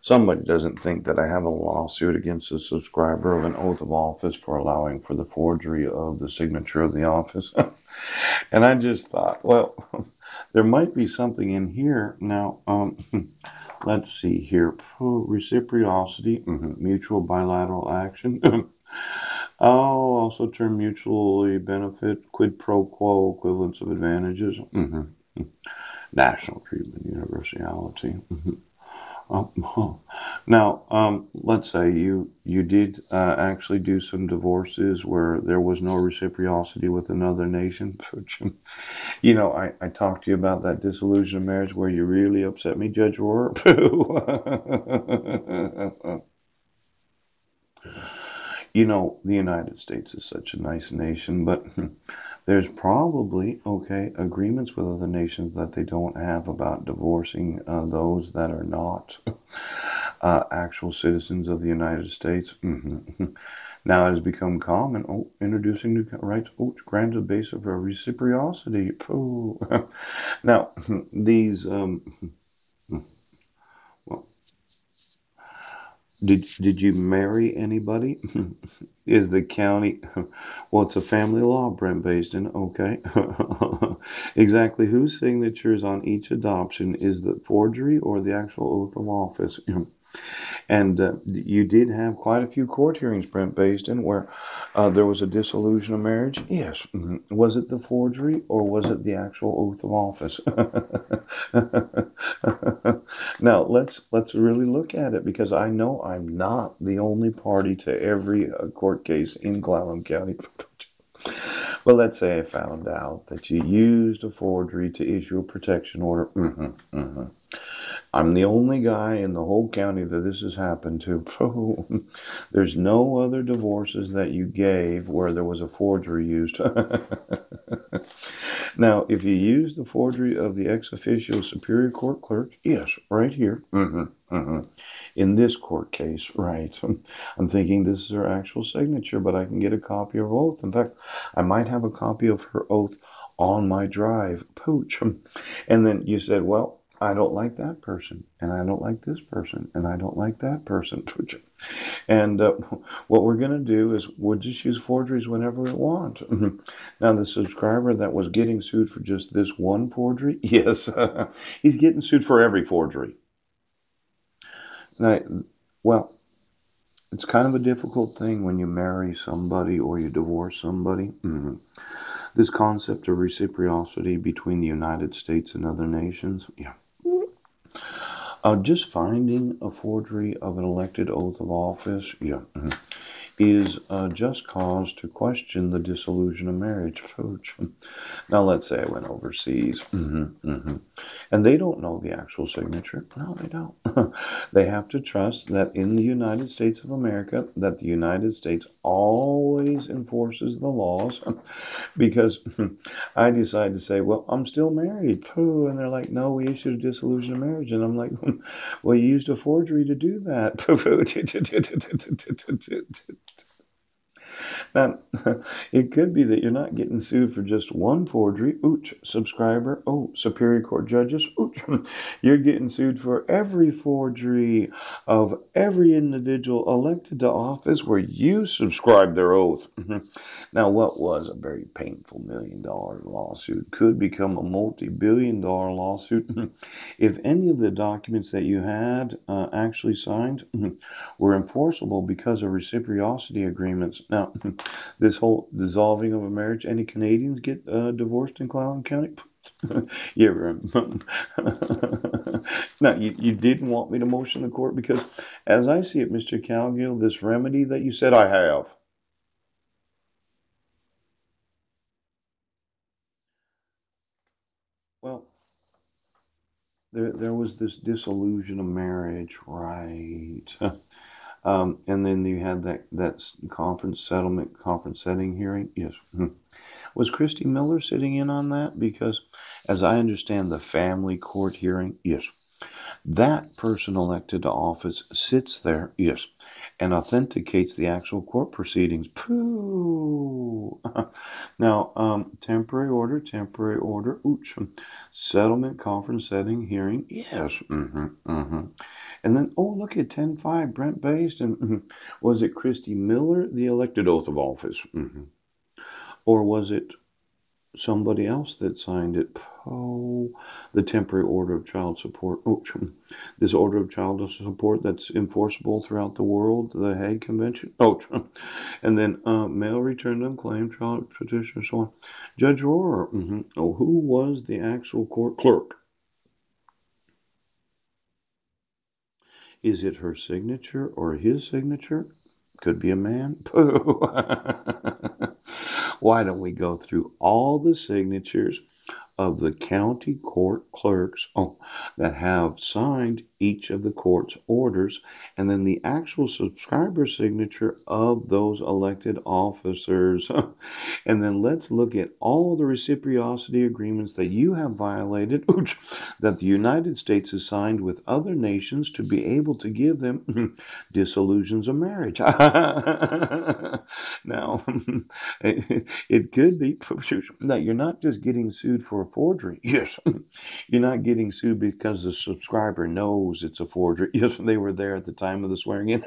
Somebody doesn't think that I have a lawsuit against a subscriber of an oath of office for allowing for the forgery of the signature of the office. And I just thought, well, there might be something in here. Now, let's see here. Reciprocity, mutual bilateral action. Oh, also term mutually benefit, quid pro quo, equivalence of advantages. National treatment, universality. Now, let's say you did actually do some divorces where there was no reciprocity with another nation. I talked to you about that dissolution of marriage where you really upset me, Judge Rohr. The United States is such a nice nation, but there's probably, okay, agreements with other nations that they don't have about divorcing those that are not actual citizens of the United States. Now it has become common, introducing new rights, granted basis of reciprocity. Now, these, well, did you marry anybody? Is the county, well, it's a family law, Brent Basden, okay? Exactly whose signatures on each adoption is the forgery or the actual oath of office? And you did have quite a few court hearings, Brent Basden, where there was a dissolution of marriage. Yes. Was it the forgery or was it the actual oath of office? Now let's really look at it because I know I'm not the only party to every court case in Clallam County. Well, let's say I found out that you used a forgery to issue a protection order. I'm the only guy in the whole county that this has happened to. There's no other divorces that you gave where there was a forgery used. Now, if you use the forgery of the ex officio superior court clerk, yes, right here. In this court case, right. I'm thinking this is her actual signature, but I can get a copy of her oath. In fact, I might have a copy of her oath on my drive. Pooch. And then you said, well, I don't like that person, and I don't like this person, and I don't like that person. Pooch. And what we're going to do is we'll just use forgeries whenever we want. Now, the subscriber that was getting sued for just this one forgery, yes, he's getting sued for every forgery. Now, well, it's kind of a difficult thing when you marry somebody or you divorce somebody. This concept of reciprocity between the United States and other nations, yeah. Just finding a forgery of an elected oath of office, yeah. Is just cause to question the dissolution of marriage. Now, let's say I went overseas, and they don't know the actual signature. No, they don't. They have to trust that in the United States of America, that the United States always enforces the laws. Because I decide to say, well, I'm still married. And they're like, no, we issued a dissolution of marriage. And I'm like, well, you used a forgery to do that. Now, it could be that you're not getting sued for just one forgery. Ooch, subscriber. Oh, Superior Court judges. Ooch, you're getting sued for every forgery of every individual elected to office where you subscribed their oath. Now, what was a very painful $1 million lawsuit could become a multi-billion-dollar lawsuit if any of the documents that you had actually signed were enforceable because of reciprocity agreements. Now, this whole dissolving of a marriage, any Canadians get divorced in Clallam County? Yeah, right. Now, you didn't want me to motion the court because, as I see it, Mr. Calgill, this remedy that you said I have. Well, there was this dissolution of marriage, right? And then you had that conference settlement, conference setting hearing. Yes. Was Christy Miller sitting in on that? Because, as I understand the family court hearing, yes. That person elected to office sits there, yes, and authenticates the actual court proceedings. Pooh. Now, temporary order, ooch. Settlement, conference setting, hearing, yes. And then, oh, look at 10-5, Brent Based, and was it Christy Miller, the elected oath of office? Or was it somebody else that signed it? Oh, the temporary order of child support. Oh, this order of child support that's enforceable throughout the world, the Hague Convention. Oh, and then mail returned unclaimed, child petition, so on. Judge Rohrer. Oh, who was the actual court clerk? Is it her signature or his signature? Could be a man. Why don't we go through all the signatures of the county court clerks that have signed each of the court's orders, and then the actual subscriber signature of those elected officers. And then let's look at all the reciprocity agreements that you have violated, that the United States has signed with other nations to be able to give them dissolutions of marriage. Now, it could be that you're not just getting sued for a forgery. Yes, you're not getting sued because the subscriber knows it's a forgery. Yes, they were there at the time of the swearing in.